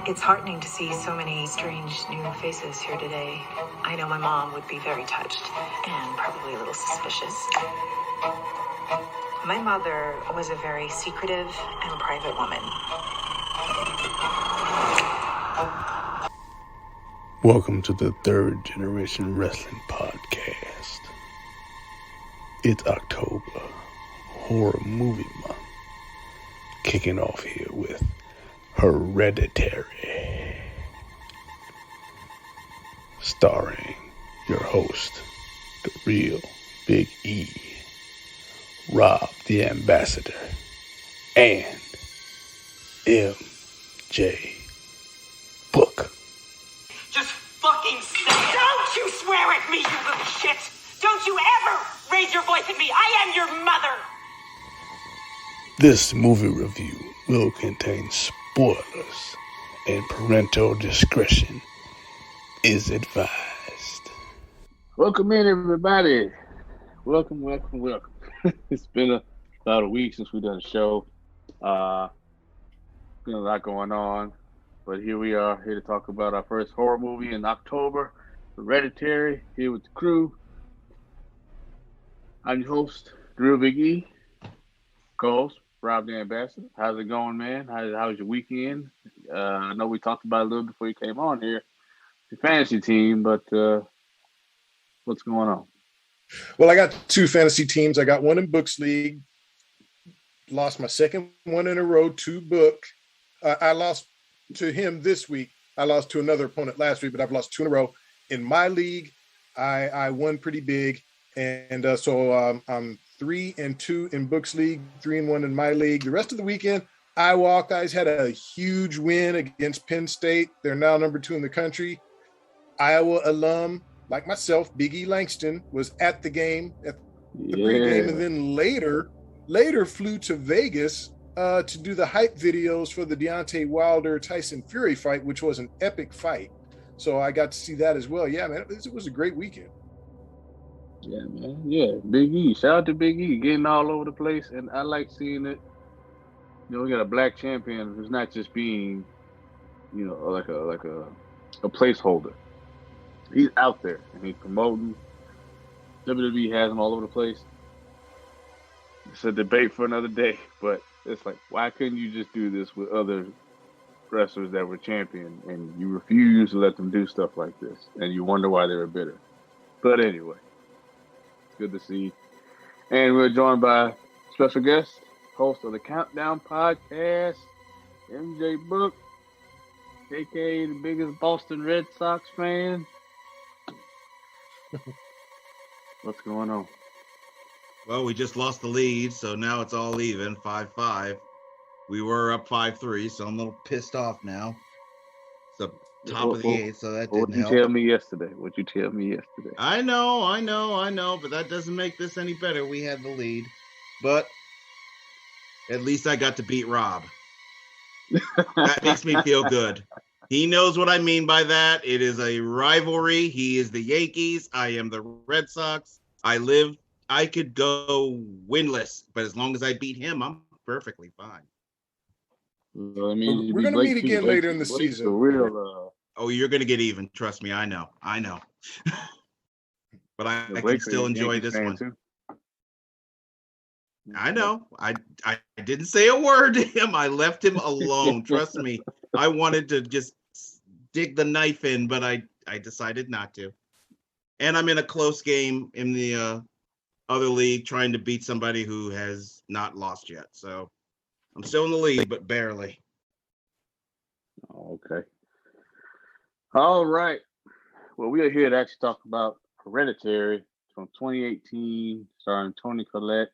It's heartening to see so many strange new faces here today. I know my mom would be very touched and probably a little suspicious. My mother was a very secretive and private woman. Welcome to the Third Generation Wrestling Podcast. It's October, horror movie month. Kicking off here with Hereditary. Starring your host, DaReaL Big E, Rob the Ambassador, and MJ Book. Just fucking say it. Don't you swear at me, you little shit! Don't you ever raise your voice at me! I am your mother! This movie review will contain spoilers, and parental discretion is advised. Welcome in, everybody. Welcome. It's been about a week since we've done a show. Been a lot going on, but here we are, here to talk about our first horror movie in October, Hereditary, here with the crew. I'm your host, DaReaL Big E, co-host, Rob the Ambassador. How's it going, man? How's your weekend? I know we talked about it a little before you came on here, your fantasy team, but what's going on? Well, I got two fantasy teams. I got one in Books League. Lost my second one in a row to Book. I lost to him this week. I lost to another opponent last week, but I've lost two in a row. In my league, I won pretty big. And so I'm 3-2 in Books League, 3-1 in my league. The rest of the weekend, Guys had a huge win against Penn State. They're now number 2 in the country. Iowa alum, like myself, Big E Langston, was at the game, at the pregame, and then later flew to Vegas to do the hype videos for the Deontay Wilder-Tyson Fury fight, which was an epic fight. So I got to see that as well. Yeah, man, it was a great weekend. Yeah, man. Yeah, Big E. Shout out to Big E, getting all over the place, and I like seeing it. You know, we got a black champion who's not just being, you know, like a placeholder. He's out there and he's promoting. WWE has him all over the place. It's a debate for another day, but it's like, why couldn't you just do this with other wrestlers that were champion, and you refuse to let them do stuff like this, and you wonder why they were bitter. But anyway, it's good to see. And we're joined by special guest, host of the Countdown Podcast, MJ Book, aka the biggest Boston Red Sox fan. What's going on? Well, we just lost the lead, so now it's all even, 5-5. We were up 5-3, so I'm a little pissed off now. It's the top of the 8th, so that didn't help. What'd you tell me yesterday? I know, but that doesn't make this any better. We had the lead, but at least I got to beat Rob. That makes me feel good. He knows what I mean by that. It is a rivalry. He is the Yankees. I am the Red Sox. I could go winless, but as long as I beat him, I'm perfectly fine. Well, I mean, we're going to meet again later in the season. Oh, you're going to get even. Trust me. I know. But I can still enjoy this one. Too. I know. I didn't say a word to him. I left him alone. Trust me. I wanted to just dig the knife in, but I decided not to. And I'm in a close game in the other league trying to beat somebody who has not lost yet. So I'm still in the lead, but barely. Okay. All right. Well, we are here to actually talk about Hereditary from 2018, starring Toni Collette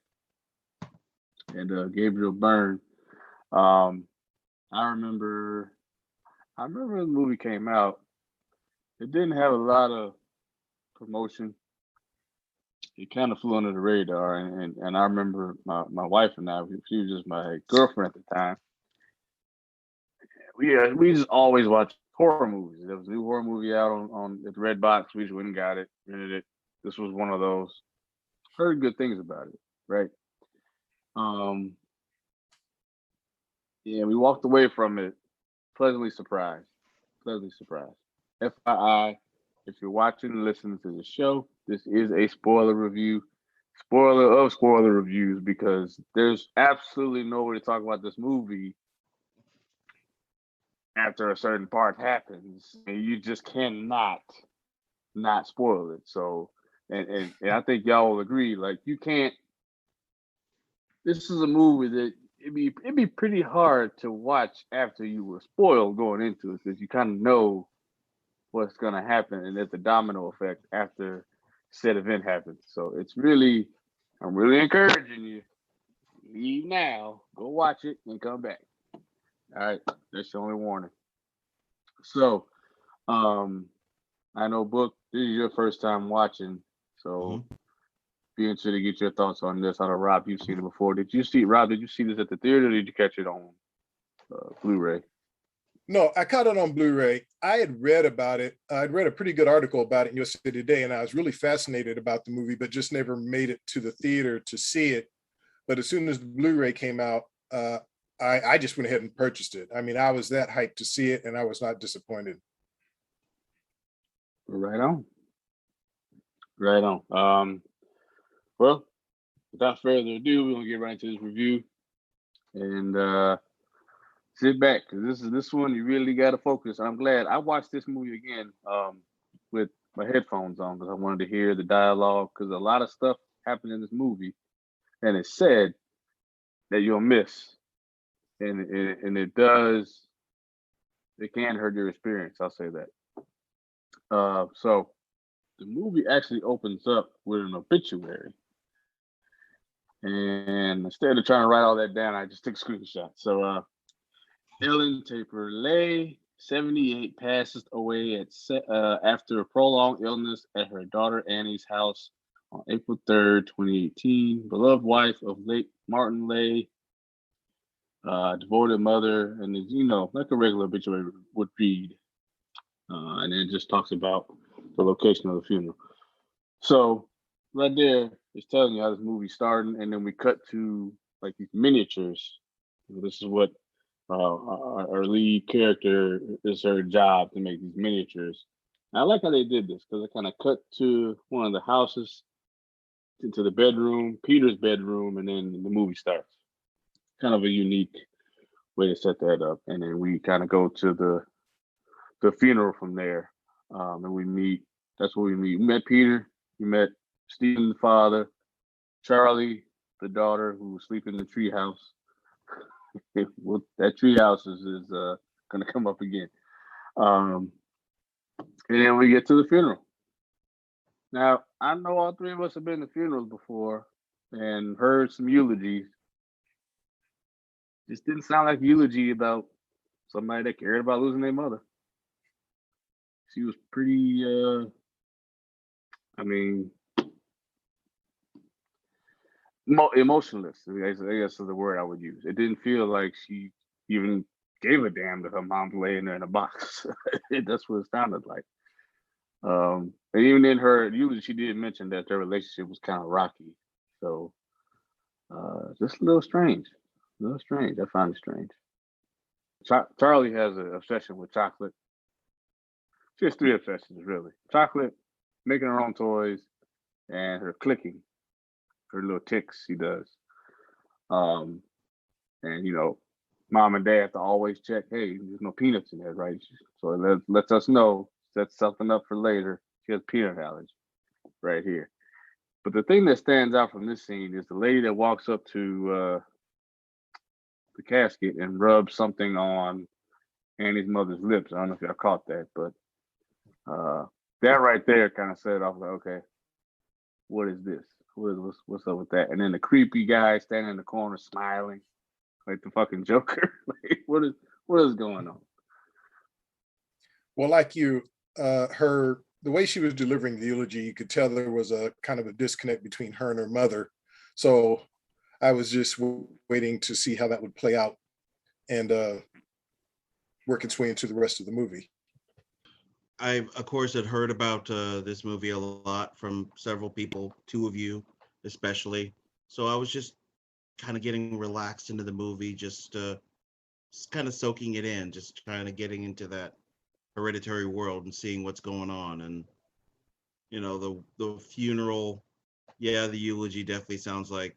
and Gabriel Byrne. I remember when the movie came out, it didn't have a lot of promotion. It kind of flew under the radar, and I remember my wife and I, she was just my girlfriend at the time. We just always watched horror movies. There was a new horror movie out on the Red Box. We just went and got it, rented it. This was one of those. Heard good things about it, right? Yeah, we walked away from it pleasantly surprised. Pleasantly surprised. FYI, if you're watching and listening to the show, this is a spoiler review. Spoiler of spoiler reviews, because there's absolutely no way to talk about this movie after a certain part happens, and you just cannot not spoil it. So, and I think y'all will agree, like, you can't. This is a movie that it'd be pretty hard to watch after you were spoiled going into it, because you kind of know what's going to happen, and there's a domino effect after said event happens. So I'm really encouraging you. Leave now, go watch it, and come back. All right, that's the only warning. So, I know, Book, this is your first time watching, so be interested to get your thoughts on this. I know, Rob, you've seen it before. Did you see this at the theater, or did you catch it on Blu-ray? No, I caught it on Blu-ray. I had read about it. I'd read a pretty good article about it in USA Today, and I was really fascinated about the movie, but just never made it to the theater to see it. But as soon as the Blu-ray came out, I just went ahead and purchased it. I mean, I was that hyped to see it, and I was not disappointed. Right on. Right on. Well, without further ado, we're gonna get right into this review, and sit back, because this one you really got to focus. I'm glad I watched this movie again with my headphones on, because I wanted to hear the dialogue, because a lot of stuff happened in this movie, and it's said that you'll miss, and it does. It can hurt your experience. I'll say that. So the movie actually opens up with an obituary, and instead of trying to write all that down, I just took a screenshot. So Ellen Taper-Leigh, 78, passes away after a prolonged illness at her daughter Annie's house on April 3rd, 2018. Beloved wife of late Martin Leigh, devoted mother, and like a regular obituary would read. And it just talks about the location of the funeral. So right there, it's telling you how this movie's starting, and then we cut to like these miniatures. This is what our lead character, is her job to make these miniatures. And I like how they did this, because it kind of cut to one of the houses, into the bedroom, Peter's bedroom, and then the movie starts. Kind of a unique way to set that up. And then we kind of go to the funeral from there, and we meet. That's where we meet. We met Peter. We met Stephen, the father, Charlie, the daughter, who was sleeping in the treehouse. Well, that treehouse is going to come up again. And then we get to the funeral. Now, I know all three of us have been to funerals before and heard some eulogies. This didn't sound like a eulogy about somebody that cared about losing their mother. She was pretty, emotionless, I guess is the word I would use. It didn't feel like she even gave a damn that her mom's laying there in a box. That's what it sounded like. And even in her eulogy, she did mention that their relationship was kind of rocky. So just a little strange. I find it strange. Charlie has an obsession with chocolate. She has three obsessions, really. Chocolate, making her own toys, and her clicking. Her little ticks she does. And mom and dad have to always check, hey, there's no peanuts in there, right? So it lets us know, sets something up for later. She has peanut allergy right here. But the thing that stands out from this scene is the lady that walks up to the casket and rubs something on Annie's mother's lips. I don't know if y'all caught that, but that right there kind of set it off like, okay, what is this? What's up with that? And then the creepy guy standing in the corner smiling like the fucking Joker. Like, what is going on? Well, like you, the way she was delivering the eulogy, you could tell there was a kind of a disconnect between her and her mother. So I was just waiting to see how that would play out and work its way into the rest of the movie. I, of course, had heard about this movie a lot from several people, two of you especially. So I was just kind of getting relaxed into the movie, just kind of soaking it in, just kind of getting into that hereditary world and seeing what's going on. And the funeral, yeah, the eulogy definitely sounds like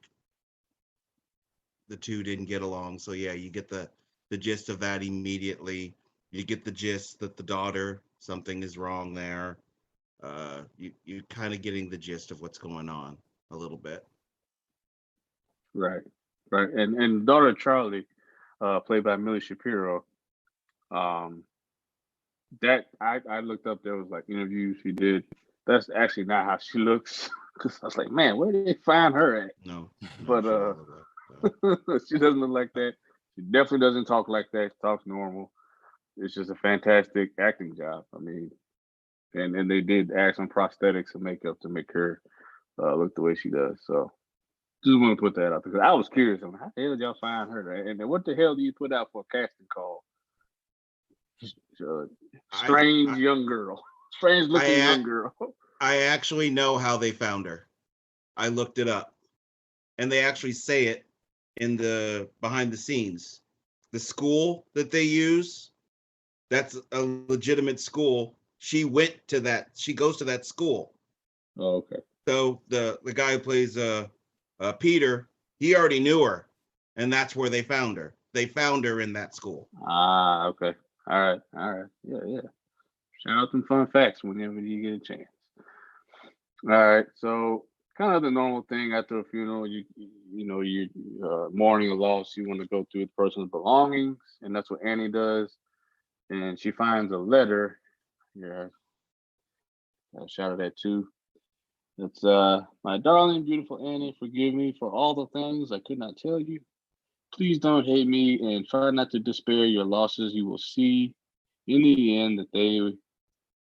the two didn't get along. So yeah, you get the gist of that immediately. You get the gist that the daughter, something is wrong there. You kind of getting the gist of what's going on a little bit. Right, right, and daughter Charlie, played by Millie Shapiro. Um, that I looked up. There was like interviews she did. That's actually not how she looks. Because I was like, man, where did they find her at? No, But she don't look like that. she doesn't look like that. She definitely doesn't talk like that. She talks normal. It's just a fantastic acting job. I mean, and they did add some prosthetics and makeup to make her look the way she does. So just want to put that out because I was curious. I'm like, how the hell did y'all find her? And then what the hell do you put out for a casting call? Strange young girl. Strange looking young girl. I actually know how they found her. I looked it up. And they actually say it in the behind the scenes. The school that they use, that's a legitimate school. She went to that. She goes to that school. Oh, okay. So the guy who plays Peter, he already knew her, and that's where they found her. They found her in that school. Ah, okay. All right. Yeah. Shout out some fun facts whenever you get a chance. All right, so kind of the normal thing after a funeral, you mourning a loss, you want to go through the person's belongings, and that's what Annie does. And she finds a letter. Yeah, I shouted that too. It's my darling, beautiful Annie, forgive me for all the things I could not tell you. Please don't hate me and try not to despair your losses. You will see in the end that they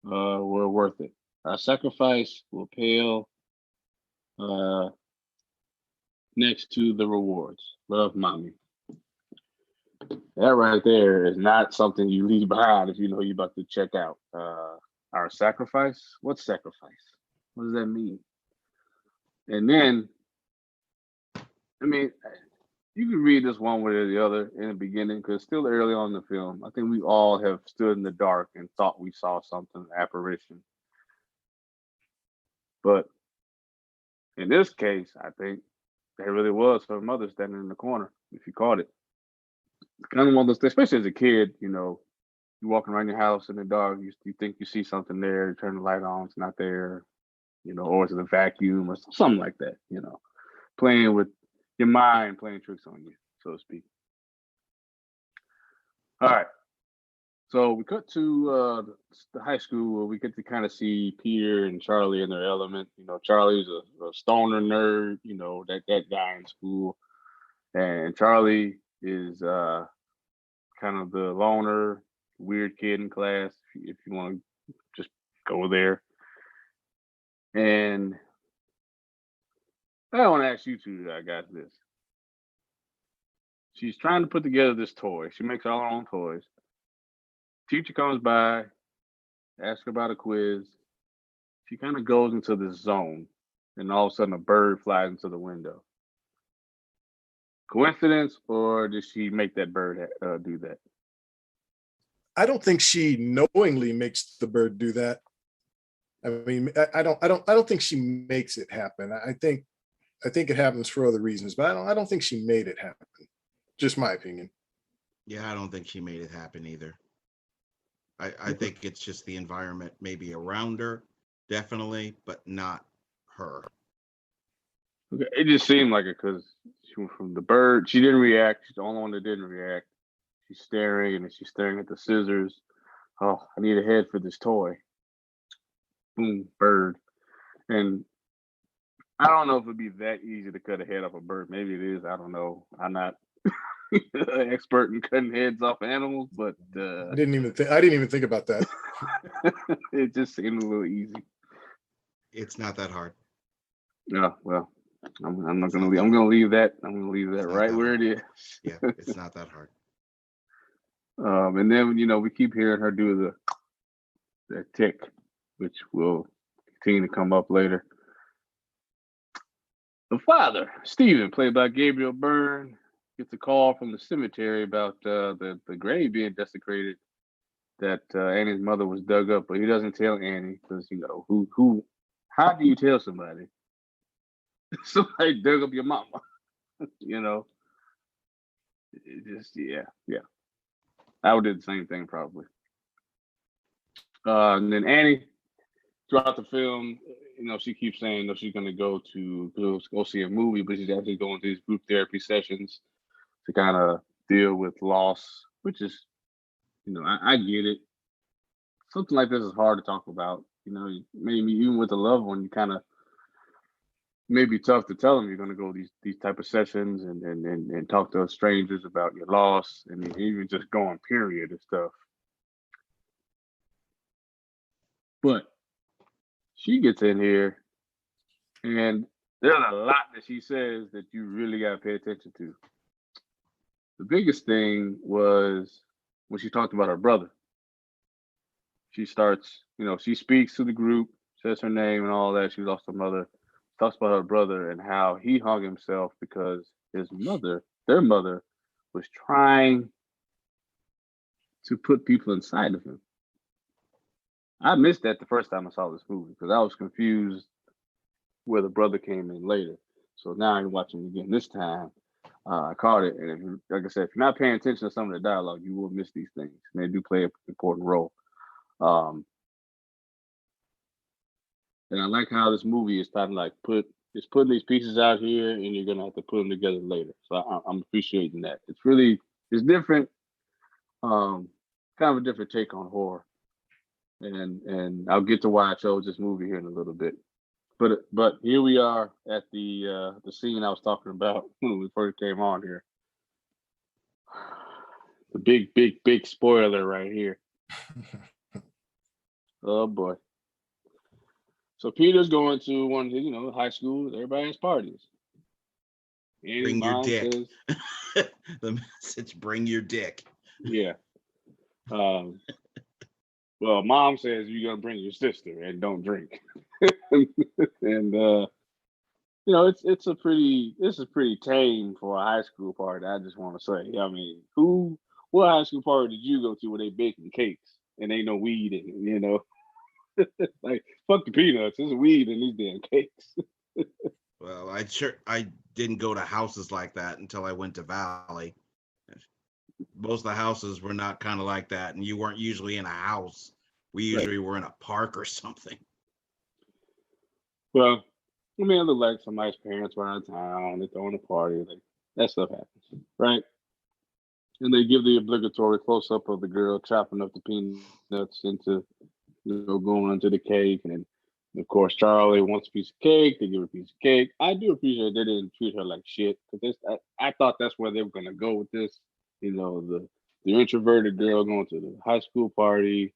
were worth it. Our sacrifice will pale next to the rewards. Love, Mommy. That right there is not something you leave behind if you know you're about to check out. Our sacrifice? What's sacrifice? What does that mean? And then, I mean, you can read this one way or the other in the beginning because still early on in the film, I think we all have stood in the dark and thought we saw something, apparition. But in this case, I think that really was her mother standing in the corner, if you caught it. It's kind of one of those, especially as a kid, you're walking around your house in the dark, you think you see something there, you turn the light on, it's not there, or it's a vacuum or something like that, playing with your mind, playing tricks on you, so to speak. All right. So we cut to the high school where we get to kind of see Peter and Charlie in their element. Charlie's a stoner nerd, that guy in school. And Charlie is kind of the loner, weird kid in class, if you want to just go there. And I want to ask you two guys this. She's trying to put together this toy. She makes all her own toys. Teacher comes by, asks her about a quiz. She kind of goes into this zone, and all of a sudden a bird flies into the window. Coincidence, or did she make that bird do that? I don't think she knowingly makes the bird do that. I mean, I don't think she makes it happen. I think it happens for other reasons, but I don't think she made it happen. Just my opinion. Yeah, I don't think she made it happen either. I think it's just the environment maybe around her, definitely, but not her. Okay, it just seemed like it because she went from the bird. She didn't react. She's the only one that didn't react. She's staring, and then she's staring at the scissors. Oh, I need a head for this toy. Boom, bird. And I don't know if it'd be that easy to cut a head off a bird. Maybe it is. I don't know. I'm not an expert in cutting heads off animals, but I didn't even think about that. It just seemed a little easy. It's not that hard. Yeah, well, I'm not gonna leave. I'm gonna leave that. I'm gonna leave that right where it is. Yeah, it's not that hard. And then we keep hearing her do the tick, which will continue to come up later. The father, Stephen, played by Gabriel Byrne, gets a call from the cemetery about the grave being desecrated. That Annie's mother was dug up, but he doesn't tell Annie because who how do you tell somebody somebody dug up your mama? It just yeah. I would do the same thing probably. And then Annie throughout the film, she keeps saying that she's going to go see a movie, but she's actually going to these group therapy sessions to kind of deal with loss, which is, I get it. Something like this is hard to talk about. Maybe even with a loved one, you kind of maybe tough to tell them you're going to go these type of sessions and talk to strangers about your loss and even just going period and stuff. But she gets in here and there's a lot that she says that you really got to pay attention to. The biggest thing was when she talked about her brother. She starts, she speaks to the group, says her name and all that. She lost her mother, talks about her brother and how he hung himself because their mother, was trying to put people inside of him. I missed that the first time I saw this movie because I was confused where the brother came in later. So now I'm watching it again this time. I caught it, and like I said, if you're not paying attention to some of the dialogue, you will miss these things. And they do play an important role. And I like how this movie is kind of like putting these pieces out here, and you're gonna have to put them together later. So I'm appreciating that. It's different, kind of a different take on horror. And I'll get to why I chose this movie here in a little bit. But here we are at the scene I was talking about when we first came on here. The big spoiler right here. Oh boy. So Peter's going to one of his, high school. Everybody has parties. And Bring your dick. Says, the message: bring your dick. Yeah. Well, mom says you're gonna bring your sister and don't drink. And this is pretty tame for a high school party. I just want to say, I mean, what high school party did you go to where they baking cakes and ain't no weed in it? Like fuck the peanuts, there's weed in these damn cakes. Well, I didn't go to houses like that until I went to Valley. Most of the houses were not kind of like that, and you weren't usually in a house. We usually were in a park or something. Well, I mean, it looked like some nice parents were out of town. They're throwing a party. That stuff happens, right? And they give the obligatory close-up of the girl chopping up the peanuts into, going into the cake. And of course, Charlie wants a piece of cake. They give her a piece of cake. I do appreciate they didn't treat her like shit. Because I thought that's where they were going to go with this. The introverted girl going to the high school party,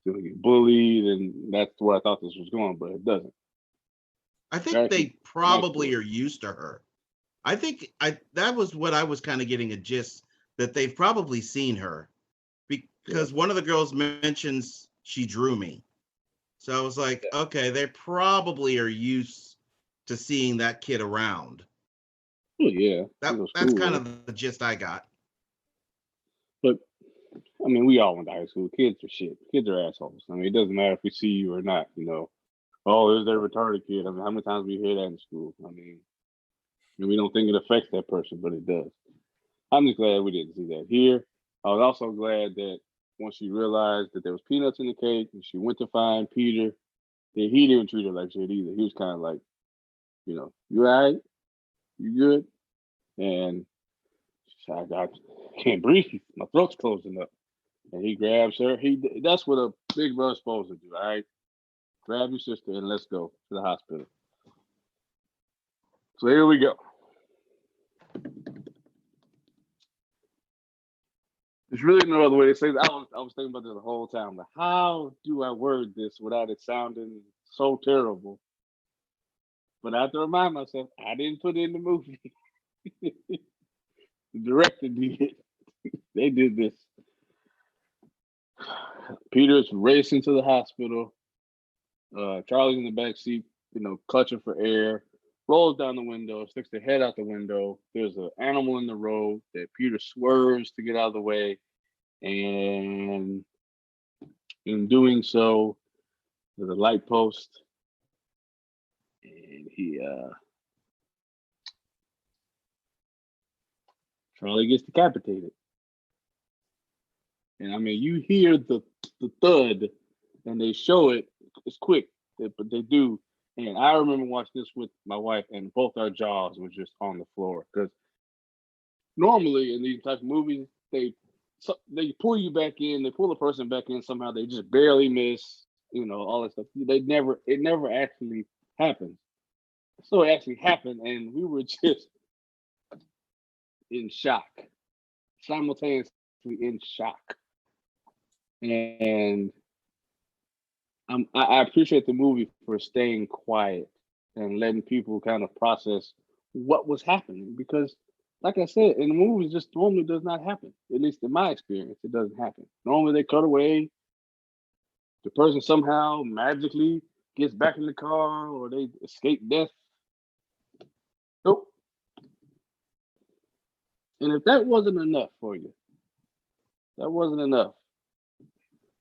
to get bullied, and that's where I thought this was going, but it doesn't. I think they probably are used to her. I think that was what I was kind of getting a gist, that they've probably seen her, because one of the girls mentions she drew me. So I was like, okay, they probably are used to seeing that kid around. Oh yeah, that's kind of the gist I got. But I mean, we all went to high school. Kids are shit. Kids are assholes. I mean, it doesn't matter if we see you or not. Oh, there's that retarded kid. I mean, how many times we hear that in school? I mean, we don't think it affects that person, but it does. I'm just glad we didn't see that here. I was also glad that once she realized that there was peanuts in the cake and she went to find Peter, that he didn't treat her like shit either. He was kind of like, you all right? You good? And she said, I can't breathe. My throat's closing up. And he grabs her. That's what a big brother's supposed to do, all right? Grab your sister and let's go to the hospital. So here we go. There's really no other way to say that. I was thinking about this the whole time. Like, how do I word this without it sounding so terrible? But I have to remind myself, I didn't put it in the movie. The director did. They did this. Peter's racing to the hospital. Charlie's in the back seat, clutching for air. rolls down the window, sticks their head out the window. There's an animal in the road that Peter swerves to get out of the way. And in doing so, there's a light post. And Charlie gets decapitated. And I mean, you hear the thud, and they show it. It's quick, but they do. And I remember watching this with my wife, and both our jaws were just on the floor. Because normally in these types of movies, they pull you back in, they pull the person back in somehow. They just barely miss, all that stuff. It never actually happens. So it actually happened, and we were just in shock, simultaneously in shock. And I appreciate the movie for staying quiet and letting people kind of process what was happening, because, like I said, in the movies, just normally does not happen. At least in my experience, it doesn't happen. Normally, they cut away. The person somehow magically gets back in the car, or they escape death. Nope. And if that wasn't enough for you,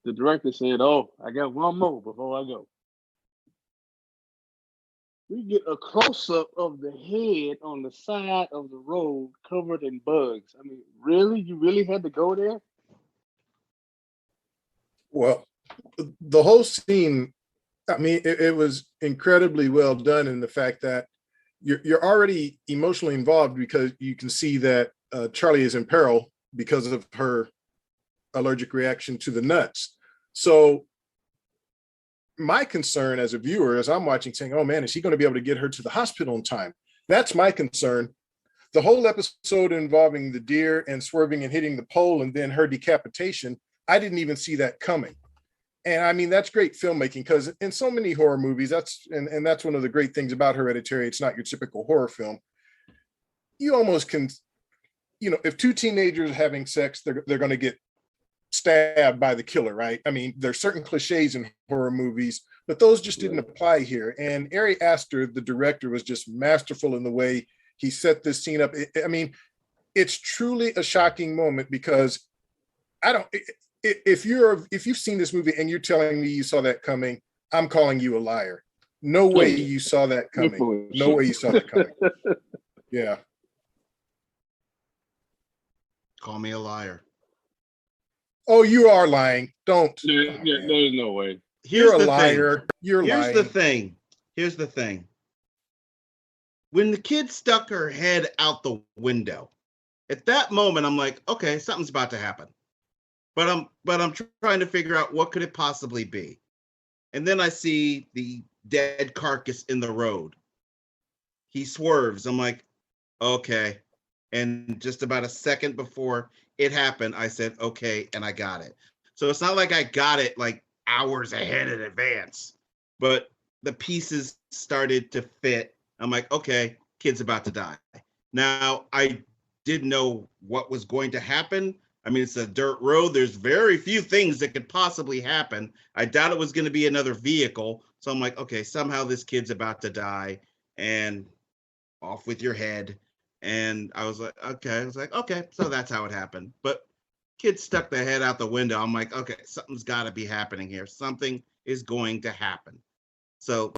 the director said, "Oh, I got one more before I go." We get a close-up of the head on the side of the road covered in bugs. I mean, really? You really had to go there? Well, the whole scene, I mean, it was incredibly well done in the fact that you're already emotionally involved, because you can see that Charlie is in peril because of her allergic reaction to the nuts. So my concern as a viewer, as I'm watching, saying, oh man, is he going to be able to get her to the hospital in time? That's my concern. The whole episode involving the deer and swerving and hitting the pole and then her decapitation, I didn't even see that coming. And I mean, that's great filmmaking, because in so many horror movies, that's one of the great things about Hereditary. It's not your typical horror film. You almost can, if two teenagers are having sex, they're going to get stabbed by the killer, right? I mean, there's certain cliches in horror movies, but those just didn't apply here. And Ari Aster, the director, was just masterful in the way he set this scene up. I mean, it's truly a shocking moment, because if you've seen this movie and you're telling me you saw that coming, I'm calling you a liar. No way you saw that coming. No way you saw that coming. Yeah. Call me a liar. Oh, you are lying. Don't. There's no way. You're a liar. You're lying. Here's the thing. When the kid stuck her head out the window, at that moment, I'm like, okay, something's about to happen. But I'm trying to figure out what could it possibly be. And then I see the dead carcass in the road. He swerves. I'm like, okay. And just about a second before it happened, I said, okay, and I got it. So it's not like I got it like hours ahead in advance, but the pieces started to fit. I'm like, okay, kid's about to die. Now, I didn't know what was going to happen. I mean, it's a dirt road. There's very few things that could possibly happen. I doubt it was going to be another vehicle. So I'm like, okay, somehow this kid's about to die, and off with your head. And I was like, okay, so that's how it happened. But kid stuck the head out the window. I'm like, okay, something's got to be happening here. Something is going to happen. So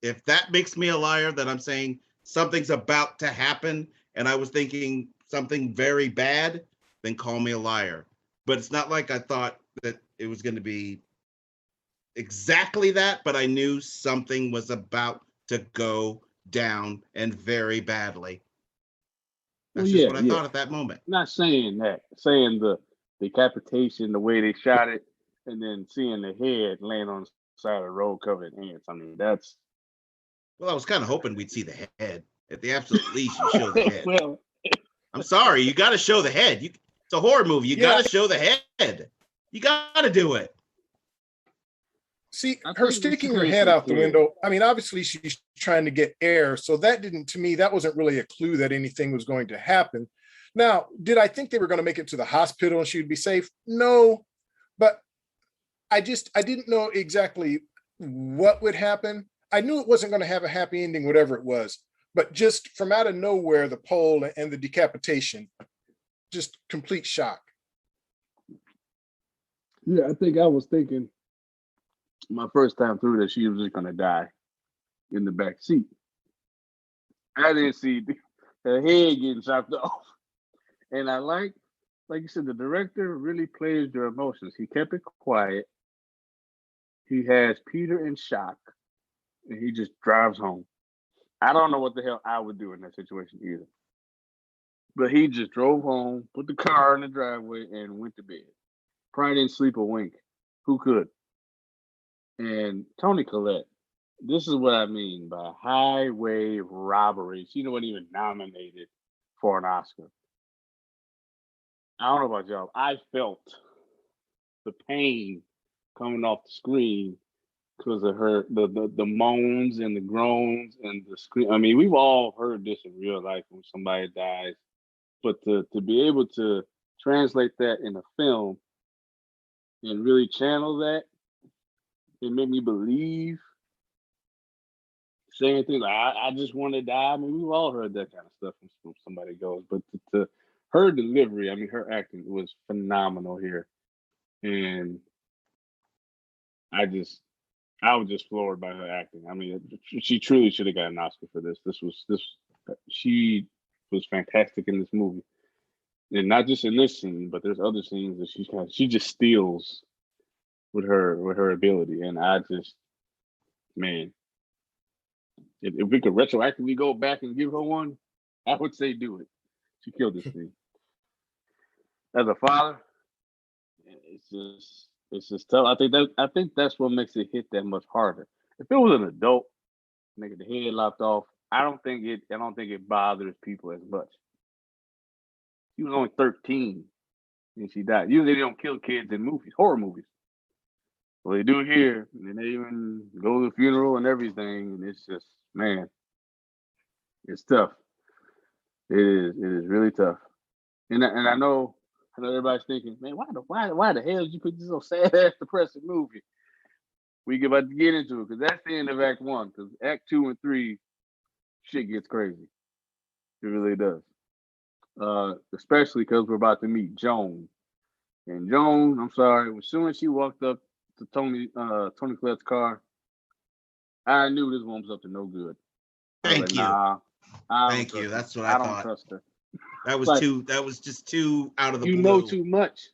if that makes me a liar, that I'm saying something's about to happen, and I was thinking something very bad, then call me a liar. But it's not like I thought that it was going to be exactly that, but I knew something was about to go down, and very badly. That's just what I thought at that moment. Not saying that. Saying the decapitation, the way they shot it, and then seeing the head laying on the side of the road covered in ants. I mean, that's... Well, I was kind of hoping we'd see the head. At the absolute least, you show the head. Well, I'm sorry, you got to show the head. It's a horror movie. You got to show the head. You got to do it. See, her sticking her head out the window, I mean, obviously she's trying to get air. So to me, that wasn't really a clue that anything was going to happen. Now, did I think they were going to make it to the hospital and she would be safe? No, but I didn't know exactly what would happen. I knew it wasn't going to have a happy ending, whatever it was, but just from out of nowhere, the pole and the decapitation, just complete shock. Yeah, I think I was thinking my first time through that she was just gonna die in the back seat. I didn't see her head getting chopped off, and I like you said, the director really plays your emotions. He kept it quiet. He has Peter in shock, and he just drives home. I don't know what the hell I would do in that situation either. But he just drove home, put the car in the driveway, and went to bed. Probably didn't sleep a wink. Who could? And Toni Collette, this is what I mean by highway robbery. She wasn't even nominated for an Oscar. I don't know about y'all. I felt the pain coming off the screen because of her, the moans and the groans and the scream. I mean, we've all heard this in real life when somebody dies, but to be able to translate that in a film and really channel that, it made me believe. Saying things like I just want to die. I mean, we've all heard that kind of stuff from somebody goes, but to her delivery, I mean, her acting was phenomenal here, and I was just floored by her acting. I mean, she truly should have got an Oscar for this. She was fantastic in this movie, and not just in this scene, but there's other scenes that she just steals with her ability, and man, if we could retroactively go back and give her one, I would say do it. She killed this thing. As a father, it's just tough. I think that's what makes it hit that much harder. If it was an adult, nigga, the head lopped off, I don't think it bothers people as much. She was only 13 and she died. Usually they don't kill kids in movies, horror movies. Well, they do here, and they even go to the funeral and everything, and it's just, man, it's tough. It is really tough. And I know everybody's thinking, man, why the hell did you put this so sad ass depressing movie? We about to get into it because that's the end of Act 1. Because Act 2 and 3, shit gets crazy. It really does. Especially because we're about to meet Joan. And Joan, I'm sorry, as soon as she walked up to Toni Collette's car, I knew this one was up to no good. Thank you. Nah, Thank you. That's what I thought. I don't trust her. That was just too out of the blue. You know too much.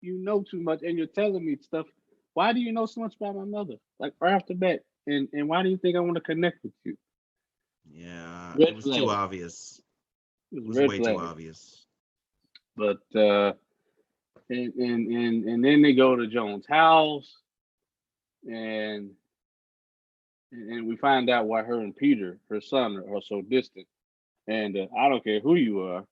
You know too much, and you're telling me stuff. Why do you know so much about my mother? Like right off the bat, and why do you think I want to connect with you? Yeah, Red it was flag. too obvious. It was way too obvious. But and then they go to Joan's house, and we find out why her and Peter, her son, are so distant. And I don't care who you are.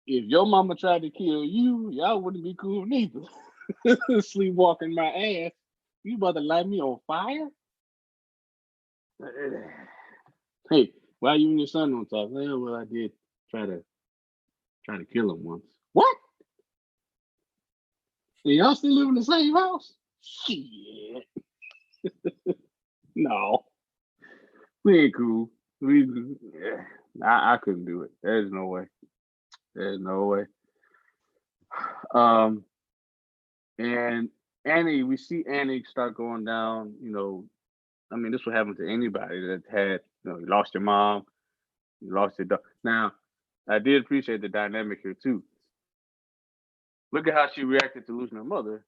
If your mama tried to kill you, y'all wouldn't be cool neither. Sleepwalking my ass. You about to light me on fire? Hey, why you and your son don't talk? Well, I did try to kill him once. What? And y'all still live in the same house? Shit. No. We ain't cool. I couldn't do it. There's no way. And Annie, we see Annie start going down, I mean, this would happen to anybody that had, you lost your mom, you lost your dog. Now, I did appreciate the dynamic here too. Look at how she reacted to losing her mother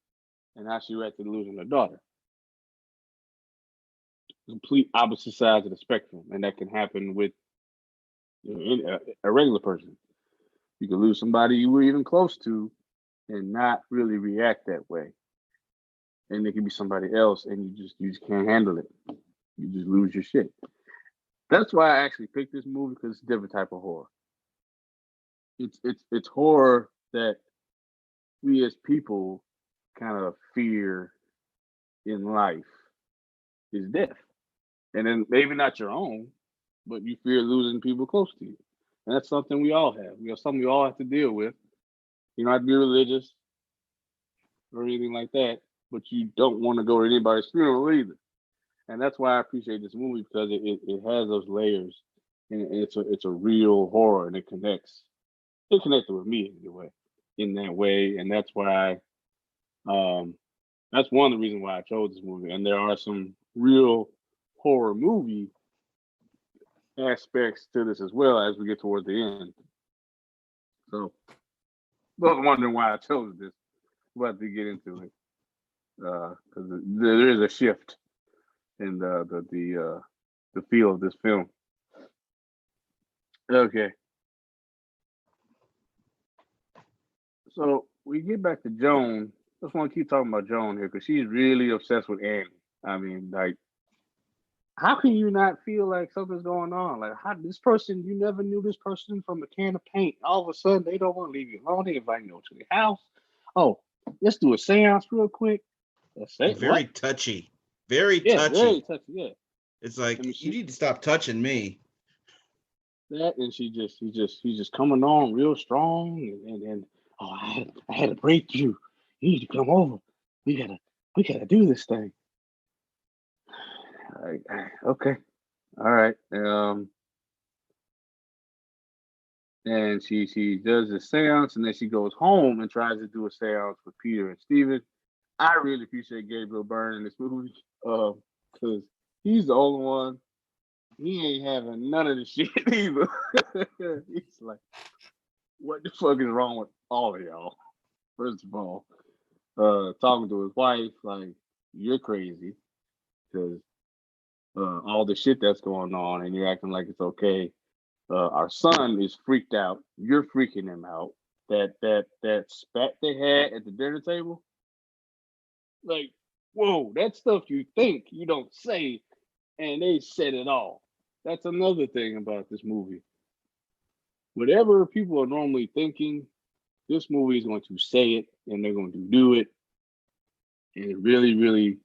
and how she reacted to losing her daughter. Complete opposite sides of the spectrum. And that can happen with a regular person. You can lose somebody you were even close to and not really react that way. And it can be somebody else and you just can't handle it. You just lose your shit. That's why I actually picked this movie, because it's a different type of horror. It's horror that we as people kind of fear in life is death. And then maybe not your own, but you fear losing people close to you. And that's something we all have. Something we all have to deal with. You don't have to be religious or anything like that, but you don't want to go to anybody's funeral either. And that's why I appreciate this movie because it has those layers, and it's a real horror, and it connects. It connected with me anyway, in that way, and that's why. Um, that's one of the reasons why I chose this movie. And there are some real horror movie aspects to this as well as we get towards the end. So, I was wondering why I chose this. We'll have to get into it because there is a shift in the feel of this film. Okay, so we get back to Joan. Just want to keep talking about Joan here because she's really obsessed with Annie. I mean, like, how can you not feel like something's going on? Like, how this person, you never knew this person from a can of paint. All of a sudden, they don't want to leave you alone. They invite you to the house. Oh, let's do a seance real quick. Very touchy. Very Yeah, touchy. very touchy. Yeah. It's like, I mean, you need to stop touching me. That and he's just coming on real strong and oh, I had a breakthrough. You need to come over. We gotta do this thing. Okay, all right. And she does a seance, and then she goes home and tries to do a seance with Peter and Steven. I really appreciate Gabriel Byrne in this movie, because he's the only one. He ain't having none of the shit either. He's like, what the fuck is wrong with all of y'all? First of all, talking to his wife, like, you're crazy because all the shit that's going on and you're acting like it's okay. Our son is freaked out. You're freaking him out. That spat they had at the dinner table, like, whoa, that stuff you think, you don't say, and they said it all. That's another thing about this movie. Whatever people are normally thinking, this movie is going to say it, and they're going to do it, and it really, really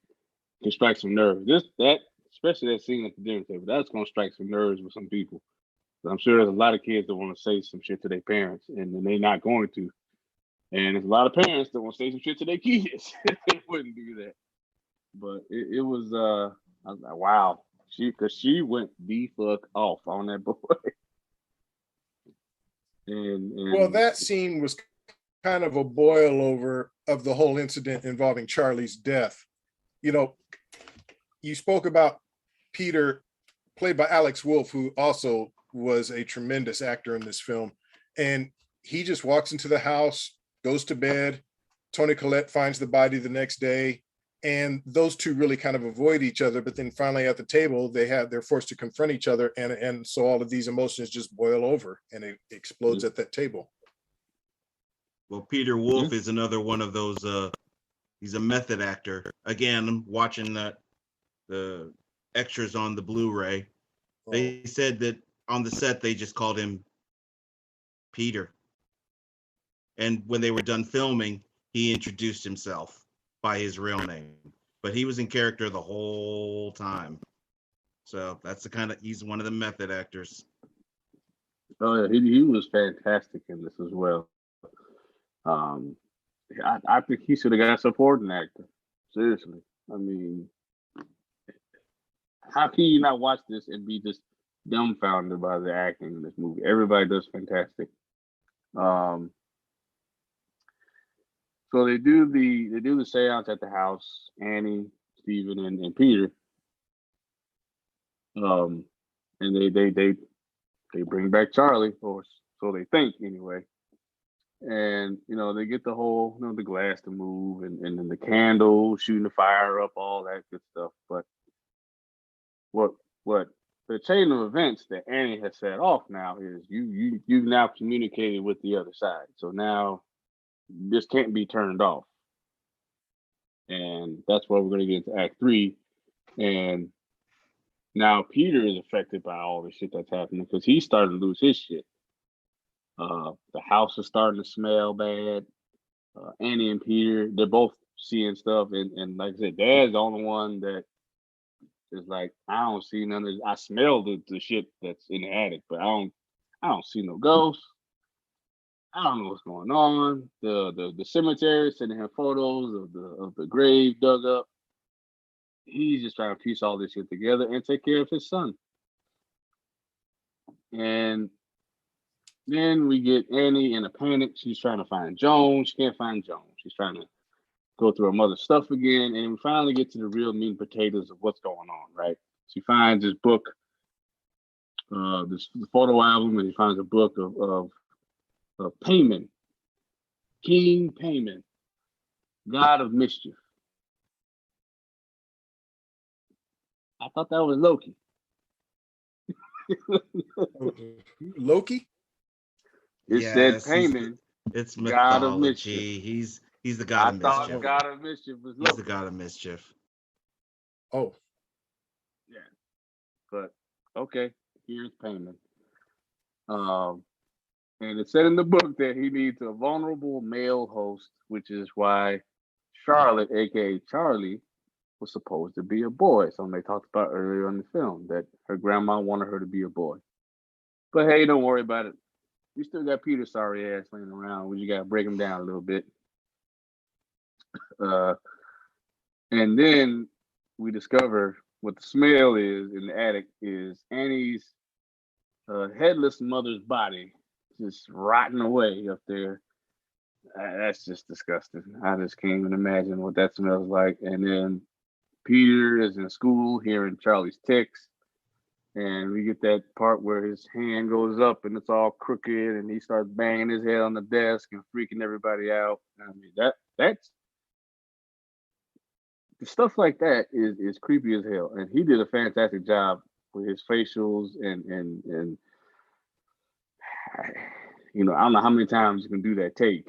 can strike some nerves. Especially that scene at the dinner table, that's going to strike some nerves with some people. I'm sure there's a lot of kids that want to say some shit to their parents, and then they're not going to. And there's a lot of parents that want to say some shit to their kids. They wouldn't do that. But it was, I was like, wow. She went the fuck off on that boy. and Well, that scene was kind of a boil over of the whole incident involving Charlie's death. You know, you spoke about Peter, played by Alex Wolff, who also was a tremendous actor in this film. And he just walks into the house, goes to bed. Toni Collette finds the body the next day. And those two really kind of avoid each other. But then finally at the table, they're forced to confront each other. And so all of these emotions just boil over and it explodes at that table. Well, Peter Wolff is another one of those, he's a method actor. Again, I'm watching the extras on the Blu-ray. They said that on the set, they just called him Peter. And when they were done filming, he introduced himself by his real name. But he was in character the whole time. So that's he's one of the method actors. Oh, yeah, he was fantastic in this as well. I think he should have got supporting actor. Seriously. I mean, how can you not watch this and be just dumbfounded by the acting in this movie? Everybody does fantastic. So they do the seance at the house, Annie, Steven, and Peter. And they bring back Charlie, or so they think anyway. And they get the whole the glass to move and then the candle shooting the fire up, all that good stuff. But what the chain of events that Annie has set off now is you've now communicated with the other side. So now this can't be turned off. And that's why we're going to get into Act 3. And now Peter is affected by all the shit that's happening because he's starting to lose his shit. The house is starting to smell bad. Annie and Peter, they're both seeing stuff. And like I said, Dad's the only one that is like, I don't see none of this. I smell the shit that's in the attic, but I don't see no ghosts. I don't know what's going on. The cemetery sending him photos of the grave dug up. he's just trying to piece all this shit together and take care of his son. And then we get Annie in a panic. She's trying to find Joan. She can't find Joan. She's trying to go through her mother's stuff again. And we finally get to the real meat and potatoes of what's going on, right? She finds this book, this photo album, and she finds a book of Payman, King Payman, God of Mischief. I thought that was Loki. Loki? It said Payman. It's God of mythology. He's the god of mischief. I thought God of Mischief was Loki. He's the god of mischief. Oh. Yeah. But okay, here's Payman. And it said in the book that he needs a vulnerable male host, which is why Charlotte, aka Charlie, was supposed to be a boy. Something they talked about earlier in the film, that her grandma wanted her to be a boy. But hey, don't worry about it. We still got Peter's sorry ass laying around. We just gotta break him down a little bit. And then we discover what the smell is in the attic is Annie's headless mother's body just rotting away up there. That's just disgusting. I just can't even imagine what that smells like. And then Peter is in school hearing Charlie's text. And we get that part where his hand goes up and it's all crooked and he starts banging his head on the desk and freaking everybody out. I mean, that's the stuff like that is creepy as hell. And he did a fantastic job with his facials and you know, I don't know how many times you can do that take,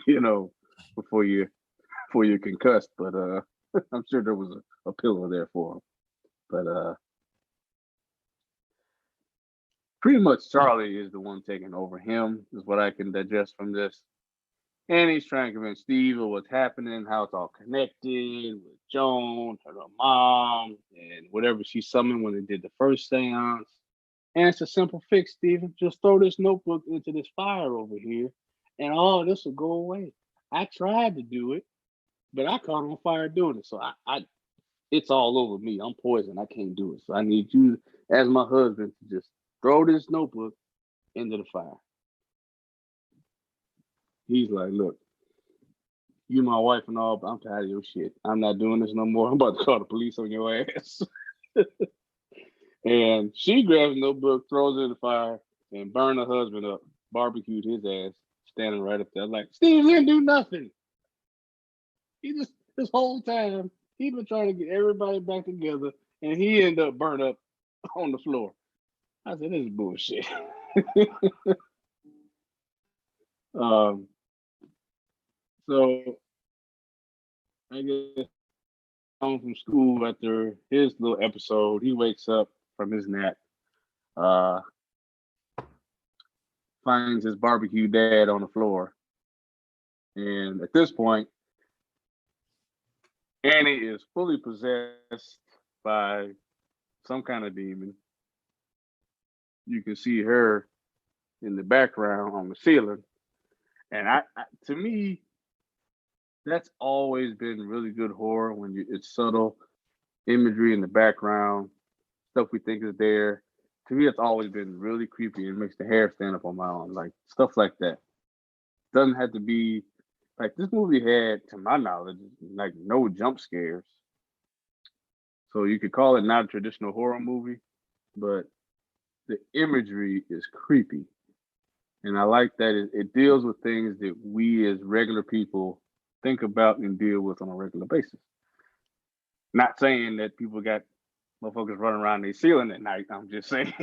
you know, before you're concussed, but I'm sure there was a pillow there for him. But pretty much Charlie is the one taking over him, is what I can digest from this. And he's trying to convince Steve of what's happening, how it's all connected with Joan, her mom, and whatever she summoned when they did the first seance. And it's a simple fix, Steven. Just throw this notebook into this fire over here, and all this will go away. I tried to do it, but I caught on fire doing it. So I it's all over me. I'm poisoned. I can't do it. So I need you, as my husband, to just throw this notebook into the fire. He's like, look, you my wife and all, but I'm tired of your shit. I'm not doing this no more. I'm about to call the police on your ass. And she grabs the notebook, throws it in the fire, and burned her husband up, barbecued his ass, standing right up there. Like, Steve didn't do nothing. He just, this whole time, he been trying to get everybody back together, and he ended up burnt up on the floor. I said, this is bullshit. So I guess home from school after his little episode, he wakes up from his nap, finds his barbecue dad on the floor. And at this point, Annie is fully possessed by some kind of demon. You can see her in the background on the ceiling. And I to me, that's always been really good horror when it's subtle imagery in the background, stuff we think is there. To me, it's always been really creepy and makes the hair stand up on my arm, like stuff like that. Doesn't have to be like this movie had, to my knowledge, like no jump scares. So you could call it not a traditional horror movie, but the imagery is creepy. And I like that it deals with things that we as regular people think about and deal with on a regular basis. Not saying that people got motherfuckers running around their ceiling at night. I'm just saying.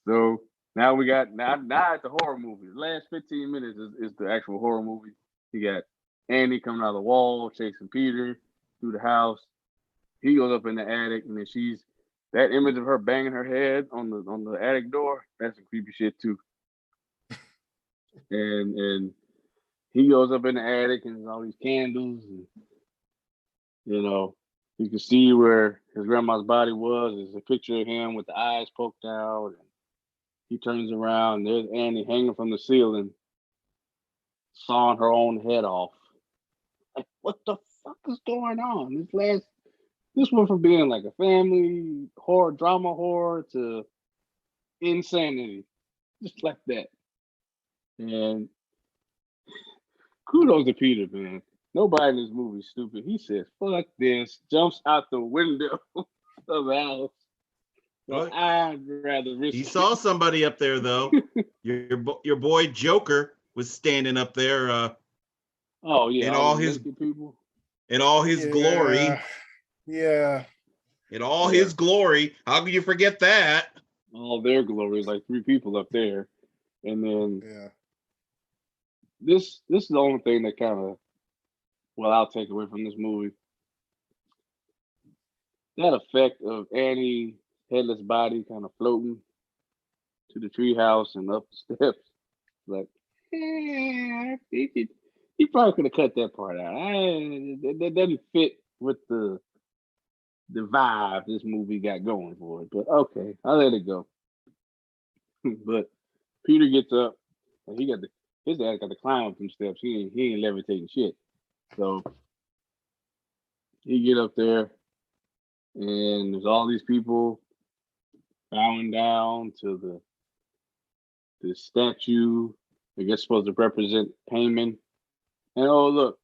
So now we got now it's a horror movie. The last 15 minutes is the actual horror movie. You got Andy coming out of the wall, chasing Peter through the house. He goes up in the attic, and then that image of her banging her head on the attic door. That's some creepy shit too. And he goes up in the attic, and there's all these candles, and you know, you can see where his grandma's body was. There's a picture of him with the eyes poked out, and he turns around, and there's Annie hanging from the ceiling, sawing her own head off. Like, what the fuck is going on? This went from being like a family horror, drama horror to insanity, just like that. And kudos to Peter, man. Nobody in this movie is stupid. He says, "Fuck this!" Jumps out the window of the house. But I'd rather risk. He saw somebody up there, though. your boy Joker was standing up there. Oh yeah, in all his people. In all his glory. Yeah. In all his glory. How could you forget that? All their glory, like 3 people up there, and then this is the only thing that kind of, well, I'll take away from this movie. That effect of Annie's headless body kind of floating to the treehouse and up the steps. Like, he probably could have cut that part out. That doesn't fit with the vibe this movie got going for it. But okay, I'll let it go. But Peter gets up and his ass got to climb up them steps. He ain't levitating shit. So he get up there and there's all these people bowing down to the statue. I guess supposed to represent Payman. And oh look,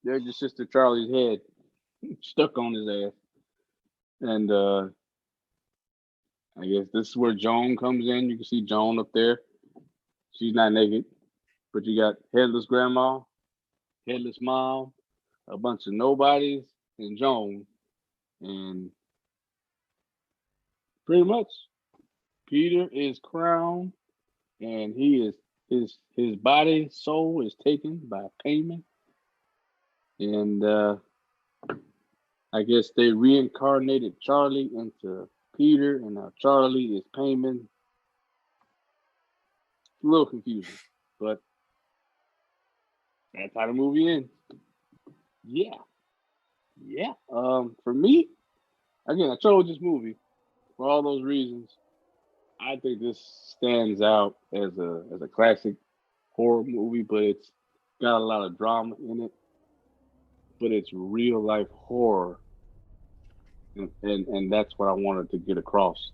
there's your sister Charlie's head stuck on his ass. And I guess this is where Joan comes in. You can see Joan up there. She's not naked, but you got headless grandma, headless mom, a bunch of nobodies, and Joan. And pretty much Peter is crowned, and he is his body, soul is taken by Payman. And I guess they reincarnated Charlie into Peter, and now Charlie is Payman. It's a little confusing, but that's how the movie ends. Yeah. For me, again, I chose this movie for all those reasons. I think this stands out as a classic horror movie, but it's got a lot of drama in it. But it's real life horror. And that's what I wanted to get across.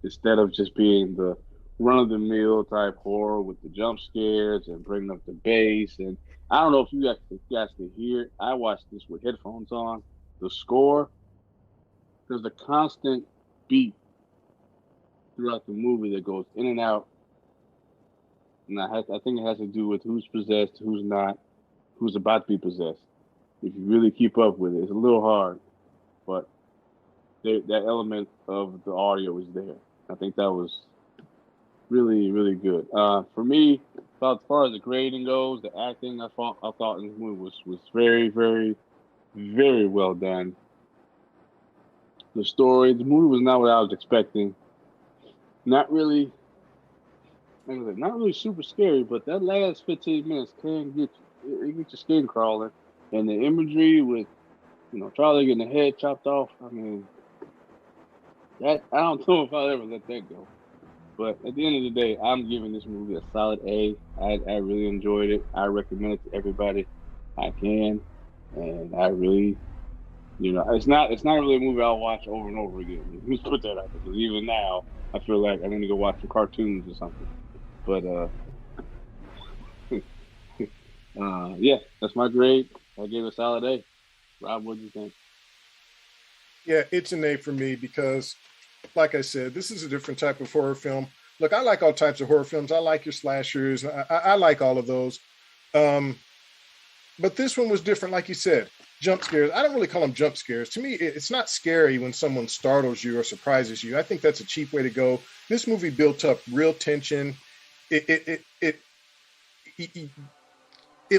Instead of just being the run-of-the-mill type horror with the jump scares and bringing up the bass. And I don't know if you guys can hear it. I watched this with headphones on. The score, there's a constant beat throughout the movie that goes in and out. And I think it has to do with who's possessed, who's not, who's about to be possessed. If you really keep up with it, it's a little hard, but that element of the audio is there. I think that was really, really good. For me, as far as the grading goes, the acting I thought in this movie was very, very, very well done. The story, the movie was not what I was expecting. Not really super scary, but that last 15 minutes can get your skin crawling. And the imagery with, Charlie getting the head chopped off, I mean, that I don't know if I'll ever let that go. But at the end of the day, I'm giving this movie a solid A. I really enjoyed it. I recommend it to everybody I can. And I really, it's not really a movie I'll watch over and over again. Let's put that out there. Because even now, I feel like I need to go watch some cartoons or something. But, yeah, that's my grade. I gave it a solid A. Rob, what do you think? Yeah, it's an A for me because, like I said, this is a different type of horror film. Look, I like all types of horror films. I like your slashers. I like all of those. But this one was different, like you said. Jump scares. I don't really call them jump scares. To me, it's not scary when someone startles you or surprises you. I think that's a cheap way to go. This movie built up real tension. It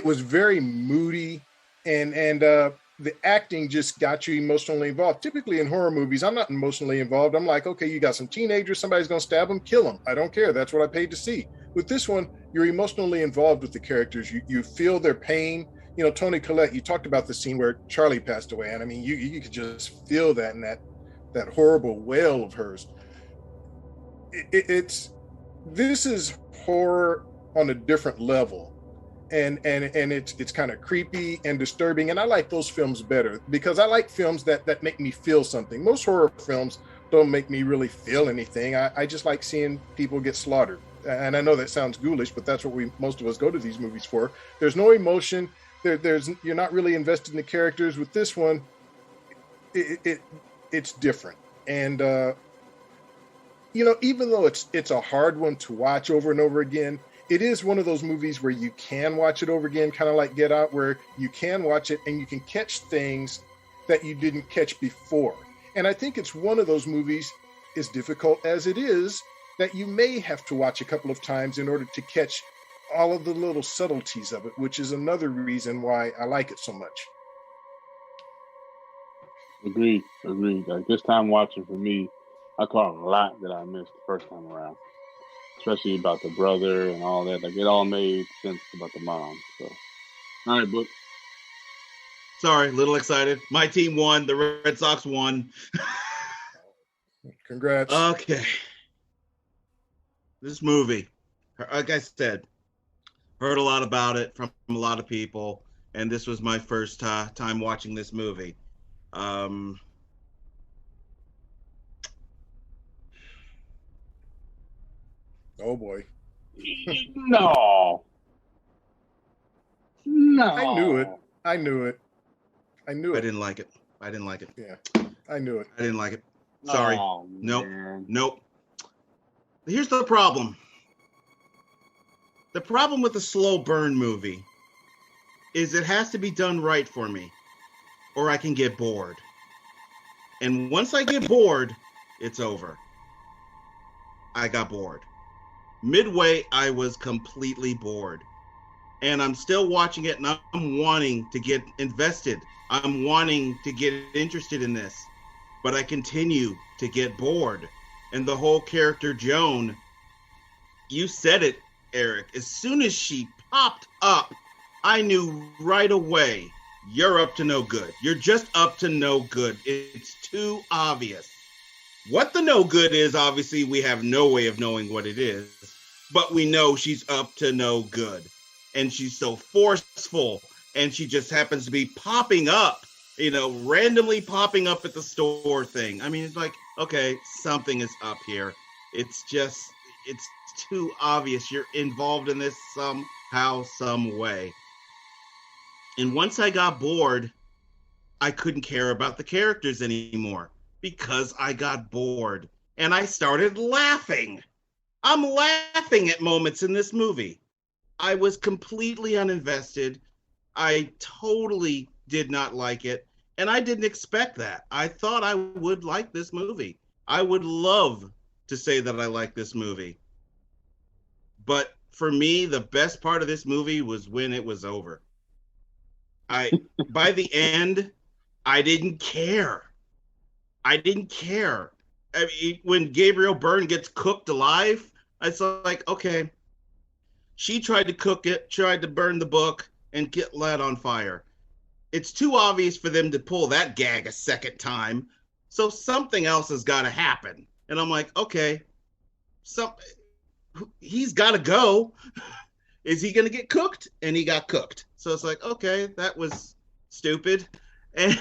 was very moody, and the acting just got you emotionally involved. Typically in horror movies, I'm not emotionally involved. I'm like, okay, you got some teenagers, somebody's going to stab them, kill them. I don't care. That's what I paid to see. With this one, you're emotionally involved with the characters. You feel their pain. Toni Collette, you talked about the scene where Charlie passed away. And I mean, you could just feel that in that horrible wail of hers. This is horror on a different level. and it's kind of creepy and disturbing, and I like those films better because I like films that make me feel something. Most horror films don't make me really feel anything. I just like seeing people get slaughtered, and I know that sounds ghoulish, but that's what most of us go to these movies for. There's no emotion. You're not really invested in the characters. With this one, it's different, and even though it's a hard one to watch over and over again, it is one of those movies where you can watch it over again, kind of like Get Out, where you can watch it and you can catch things that you didn't catch before. And I think it's one of those movies, as difficult as it is, that you may have to watch a couple of times in order to catch all of the little subtleties of it, which is another reason why I like it so much. Agreed. Like this time watching for me, I caught a lot that I missed the first time around, especially about the brother and all that. Like it all made sense about the mom. So, all right, Book. Sorry, a little excited. My team won. The Red Sox won. Congrats. Okay. This movie, like I said, heard a lot about it from a lot of people, and this was my first time watching this movie. Oh boy. No. I knew it. I didn't like it. Yeah, I knew it. I didn't like it. Sorry. Oh, Nope. Here's the problem. The problem with a slow burn movie is it has to be done right for me, or I can get bored. And once I get bored, it's over. I got bored. Midway, I was completely bored. And I'm still watching it, and I'm wanting to get invested. I'm wanting to get interested in this. But I continue to get bored. And the whole character, Joan, you said it, Eric. As soon as she popped up, I knew right away, you're up to no good. You're just up to no good. It's too obvious. What the no good is, obviously, we have no way of knowing what it is. But we know she's up to no good. And she's so forceful. And she just happens to be popping up, randomly popping up at the store thing. I mean, it's like, okay, something is up here. It's too obvious. You're involved in this somehow, some way. And once I got bored, I couldn't care about the characters anymore because I got bored. And I started laughing. I'm laughing at moments in this movie. I was completely uninvested. I totally did not like it. And I didn't expect that. I thought I would like this movie. I would love to say that I like this movie. But for me, the best part of this movie was when it was over. By the end, I didn't care. I mean, when Gabriel Byrne gets cooked alive, it's like, okay, she tried to cook it, tried to burn the book, and get lit on fire. It's too obvious for them to pull that gag a second time, so something else has got to happen. And I'm like, okay, he's got to go. Is he going to get cooked? And he got cooked. So it's like, okay, that was stupid. And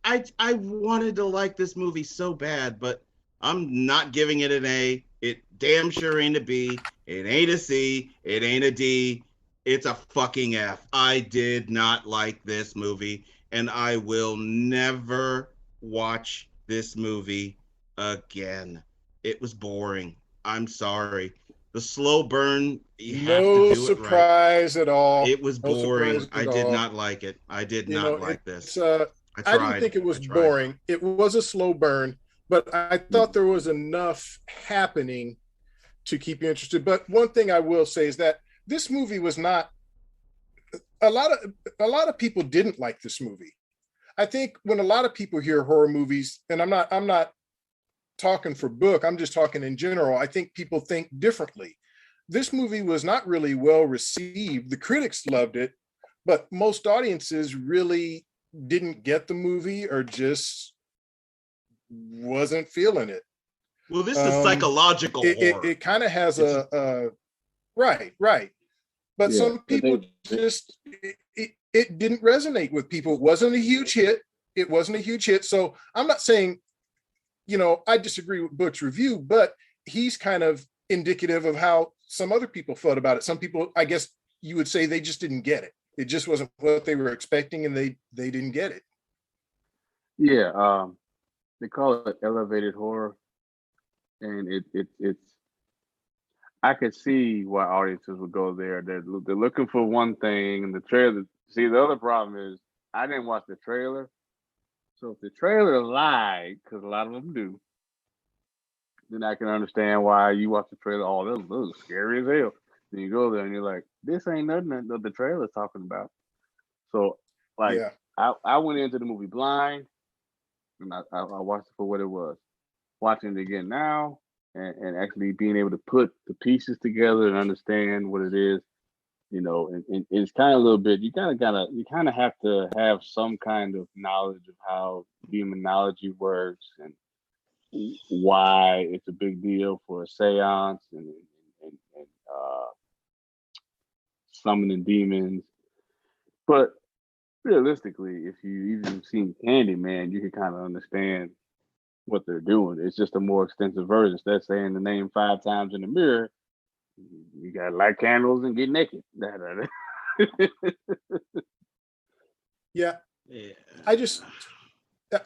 I wanted to like this movie so bad, but I'm not giving it an A. It damn sure ain't a B. It ain't a C. It ain't a D. It's a fucking F. I did not like this movie, and I will never watch this movie again. It was boring. I'm sorry. The slow burn, you have to do surprise it right. At all. It was boring. I did not like it. I did not like this. I didn't think it was boring. It was a slow burn, but I thought there was enough happening to keep you interested. But one thing I will say is that this movie was not. A lot of people didn't like this movie. I think when a lot of people hear horror movies, and I'm not talking for Book, I'm just talking in general, I think people think differently. This movie was not really well received. The critics loved it, but most audiences really didn't get the movie or just wasn't feeling it. Well, this is psychological horror. It kind of has right. But Yeah, some people just it didn't resonate with people. It wasn't a huge hit. It wasn't a huge hit. So I'm not saying, I disagree with Book's review, but he's kind of indicative of how some other people felt about it. Some people, I guess you would say, they just didn't get it. It just wasn't what they were expecting, and they didn't get it. Yeah, they call it elevated horror, and it's. I could see why audiences would go there. They're looking for one thing, and the trailer. See, the other problem is I didn't watch the trailer, so if the trailer lied, because a lot of them do, then I can understand why you watch the trailer. Oh, that looks scary as hell. Then you go there and you're like, this ain't nothing that the trailer's talking about. So, like, Yeah. I went into the movie blind, and I watched it for what it was. Watching it again now, and actually being able to put the pieces together and understand what it is, and it's kind of a little bit. You kind of have to have some kind of knowledge of how demonology works and why it's a big deal for a seance and summoning demons. But realistically, if you even seen Candyman, you can kind of understand what they're doing. It's just a more extensive version. Instead of saying the name 5 times in the mirror, you got to light candles and get naked. Yeah. I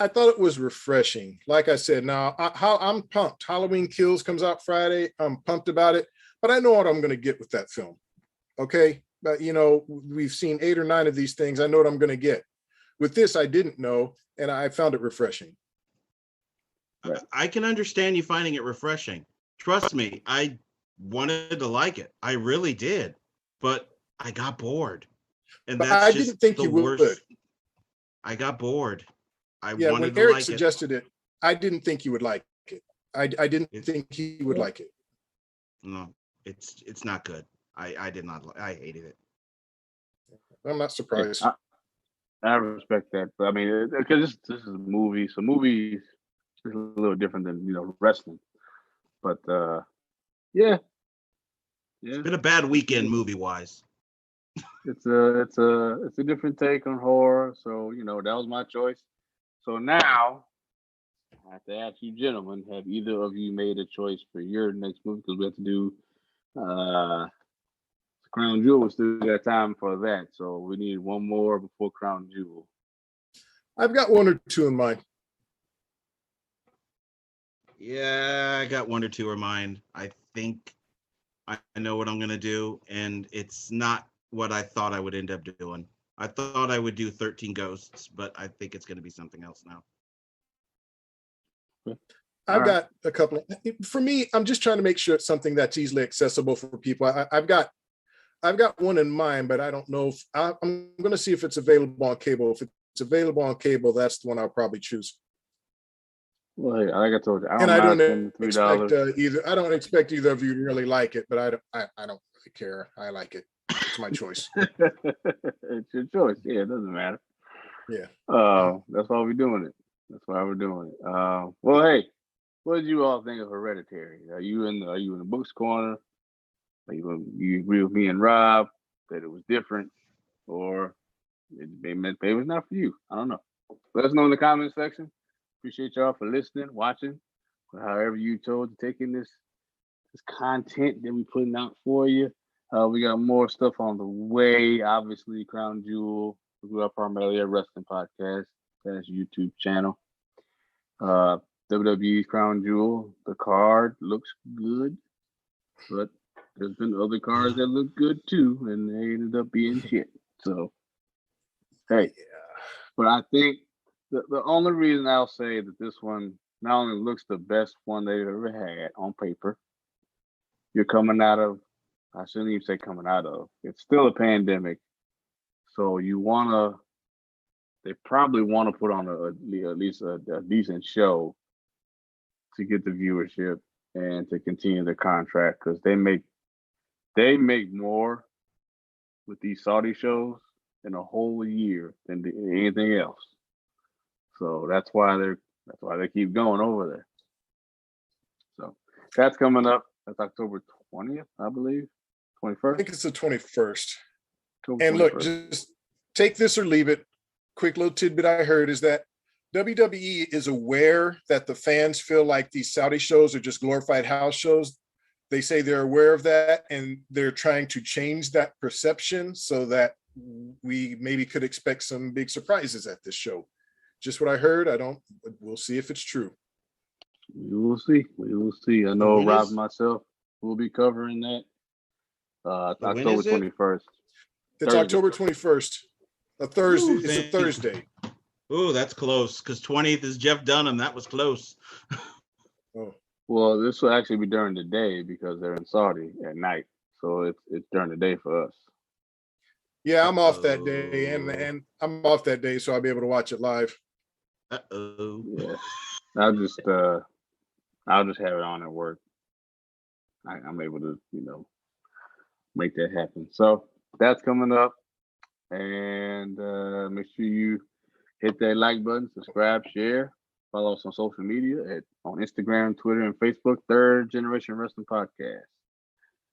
thought it was refreshing. Like I said, now I'm pumped. Halloween Kills comes out Friday. I'm pumped about it, but I know what I'm going to get with that film. Okay. But we've seen 8 or 9 of these things. I know what I'm going to get. With this, I didn't know, and I found it refreshing. I can understand you finding it refreshing. Trust me, I wanted to like it. I really did, but I got bored. And but that's I just didn't think the you worst. would. I got bored. When Eric suggested it, I didn't think you would like it. I didn't think he would like it. No, it's not good. I did not. I hated it. I'm not surprised. I respect that, but I mean, because this is a movie, so movies is a little different than wrestling. But yeah, It's been a bad weekend movie wise. It's a different take on horror. So that was my choice. So now I have to ask you, gentlemen, have either of you made a choice for your next movie? Because we have to do Crown Jewel. We still got time for that, so we need one more before Crown Jewel. I've got 1 or 2 in mind. Yeah, I got 1 or 2 in mind. I think I know what I'm gonna do, and it's not what I thought I would end up doing. I thought I would do 13 Ghosts, but I think it's gonna be something else now. I've got a couple. For me, I'm just trying to make sure it's something that's easily accessible for people. I've got one in mind, but I don't know if I'm going to see if it's available on cable. If it's available on cable, that's the one I'll probably choose. Well, hey, like I told you, I don't expect either. I don't expect either of you to really like it, but I don't really care. I like it. It's my choice. It's your choice. Yeah, it doesn't matter. Yeah. That's why we're doing it. That's why we're doing it. Well, hey, what did you all think of Hereditary? Are you in the books corner? You agree with me and Rob that it was different, or maybe it was not for you? I don't know. Let us know in the comment section. Appreciate y'all for listening, watching, or however you chose to take in this content that we're putting out for you. We got more stuff on the way. Obviously, Crown Jewel. We are primarily a wrestling podcast. That's YouTube channel. WWE's Crown Jewel. The card looks good, but there's been other cards that look good too, and they ended up being shit. So, hey, but I think the only reason I'll say that this one not only looks the best one they've ever had on paper, you're coming out of, I shouldn't even say coming out of, it's still a pandemic. So they probably want to put on at least a decent show to get the viewership and to continue the contract, because they make more with these Saudi shows in a whole year than anything else. So that's why they keep going over there. So that's coming up. That's October 20th, I believe. I 21st. think it's the 21st. October And look, 21st. just take this or leave it. Quick little tidbit I heard is that WWE is aware that the fans feel like these Saudi shows are just glorified house shows. They say they're aware of that, and they're trying to change that perception so that we maybe could expect some big surprises at this show. Just what I heard. We'll see if it's true. We will see. We will see. I know When Rob is- and myself will be covering that. When October is it? 21st. It's Thursday. October 21st. A Thursday. Ooh, It's a thank- Thursday. Ooh, that's close. Because 20th is Jeff Dunham. That was close. Oh, Well, this will actually be during the day because they're in Saudi at night. So it's during the day for us. yeah, I'm off that day, and I'm off that day, so I'll be able to watch it live. Uh-oh. Yeah. I'll just have it on at work. I'm able to, make that happen. So that's coming up. And make sure you hit that like button, subscribe, share, follow us on social media on Instagram, Twitter, and Facebook, Third Generation Wrestling Podcast.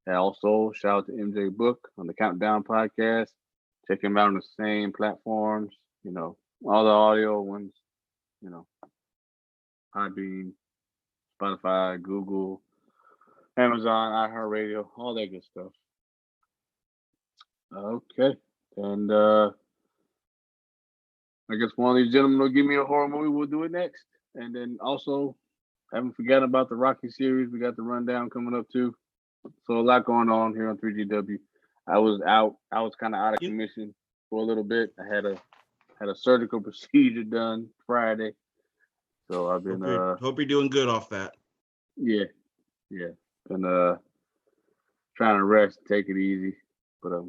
And also shout out to MJ Book on the Countdown Podcast. Check him out on the same platforms, all the audio ones, Podbean, Spotify, Google, Amazon, iHeartRadio, all that good stuff. Okay. And I guess one of these gentlemen will give me a horror movie. We'll do it next. And then also, haven't forgotten about the Rocky series. We got the rundown coming up too. So a lot going on here on 3GW. I was out. I was kind of out of commission for a little bit. I had a surgical procedure done Friday. So I've been Hope you're doing good off that. Yeah. Been trying to rest, take it easy. But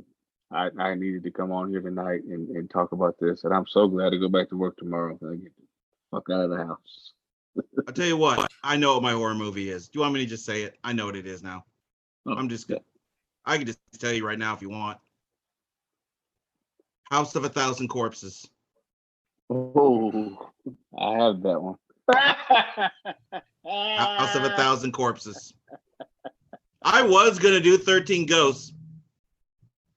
I needed to come on here tonight and talk about this. And I'm so glad to go back to work tomorrow and I get the fuck out of the house. I'll tell you what. I know what my horror movie is. Do you want me to just say it? I know what it is now. I'm just good. I can just tell you right now if you want. House of a Thousand Corpses. Oh, I have that one. House of a Thousand Corpses. I was gonna do 13 Ghosts,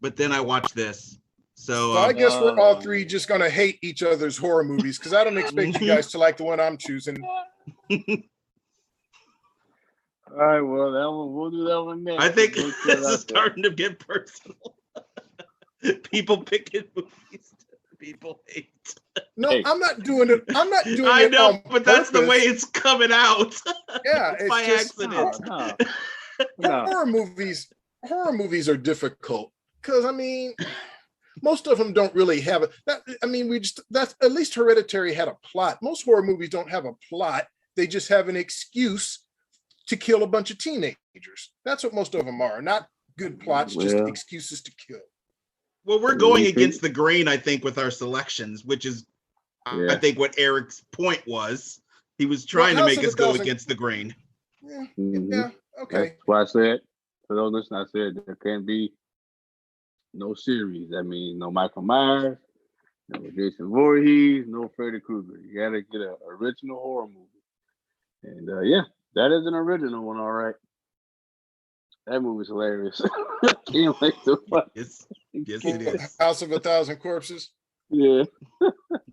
but then I watched this. So I guess we're all three just gonna hate each other's horror movies because I don't expect you guys to like the one I'm choosing. All right, well, that one we'll do that one next. I think this is starting to get personal. People picking movies people hate. No, Hey. I'm not doing it. I'm not doing I it. know, on but that's the purpose. way it's coming out. Yeah, It's it's by just accident. No. horror movies. Horror movies are difficult because most of them don't really have it. That's at least Hereditary had a plot. Most horror movies don't have a plot. They just have an excuse to kill a bunch of teenagers. That's what most of them are. Not good plots, just Well. excuses to kill. Well, we're going against the grain, I think, with our selections, which is, Yeah. I think, what Eric's point was. He was trying to House make of us a go Thousand- against the grain. Yeah, Mhm. yeah, okay. That's why I said, for those listening, I said there can't be no series. I mean, no Michael Myers, no Jason Voorhees, no Freddy Krueger. You got to get an original horror movie. And that is an original one, all right. That movie's hilarious. Can't wait to watch. Yes, it is. House of a Thousand Corpses. Yeah.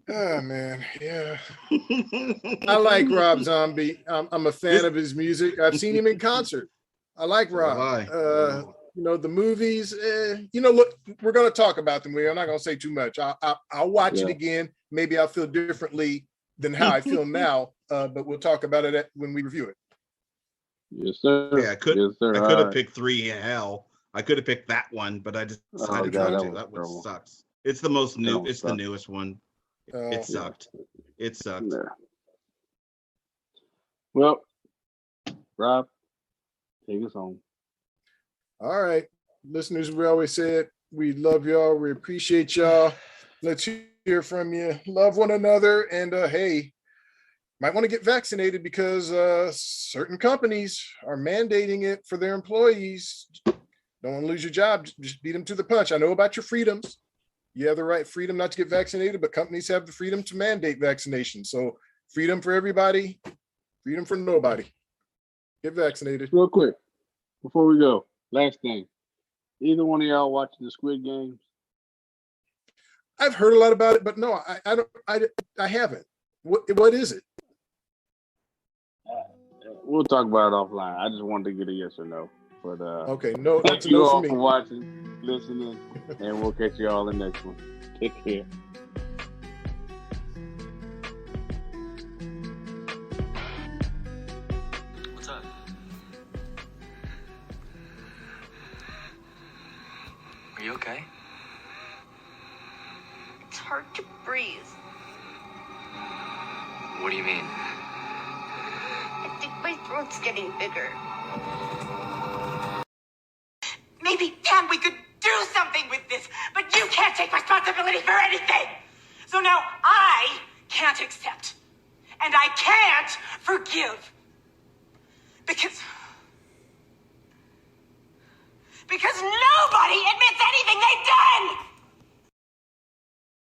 Oh man, yeah. I like Rob Zombie. I'm a fan of his music. I've seen him in concert. I like So Rob. have I. The movies. Look, we're going to talk about them. I'm not going to say too much. I'll watch it again. Maybe I'll feel differently than how I feel now. But we'll talk about it when we review it. Yes, sir. Yeah, I could Yes, sir. have All right. picked 3 Hell. I could have picked that one, but I just decided God, not that to. was That one terrible. sucks. It's the most new. one It's the sucked. newest one. Oh. It sucked. It sucked. Yeah. Well, Rob, take us home. All right, listeners, we always said we love y'all. We appreciate y'all. Let's hear from you. Love one another. And hey, might want to get vaccinated because certain companies are mandating it for their employees. Don't want to lose your job. Just beat them to the punch. I know about your freedoms. You have the right freedom not to get vaccinated, but companies have the freedom to mandate vaccination. So freedom for everybody, freedom for nobody. Get vaccinated. Real quick, before we go, last thing. Either one of y'all watching the Squid Games? I've heard a lot about it, but no, I haven't. What is it? We'll talk about it offline. I just wanted to get a yes or no. But Okay, no, thank that's a you no all for for me. watching, listening, and we'll catch you all in the next one. Take care. What's up? Are you okay? It's hard to breathe. What do you mean? I think my throat's getting bigger. Maybe, Dan, we could do something with this, but you can't take responsibility for anything. So now I can't accept. And I can't forgive. Because nobody admits anything they've done!